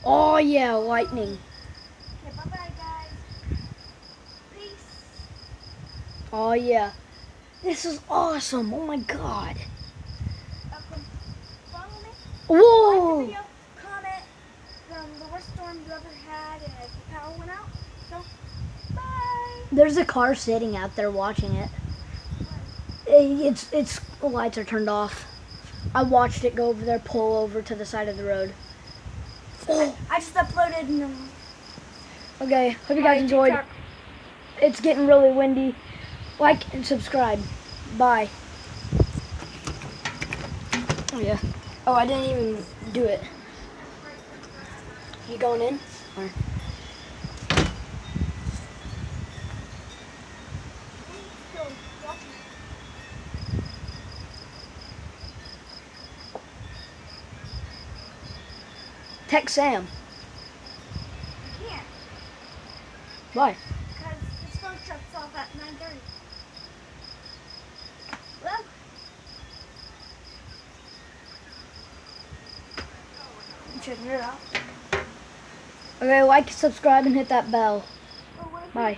Oh yeah, lightning. Okay, bye-bye, guys. Peace. Oh yeah. This is awesome. Oh my god. Follow me. Like the Whoa! video, comment the worst storm you ever had, and if the power went out. So, bye. There's a car sitting out there watching it. Its lights are turned off. I watched it go over there, pull over to the side of the road. Oh. I just uploaded. Okay, hope you guys enjoyed. TikTok. It's getting really windy. Like and subscribe. Bye. Oh yeah. Oh, I didn't even do it. You going in? Or? Text Sam. I can't, Why? because his phone shuts off at 9:30. Well, I'm checking it out. Okay, like, subscribe, and hit that bell. Oh, what if Bye.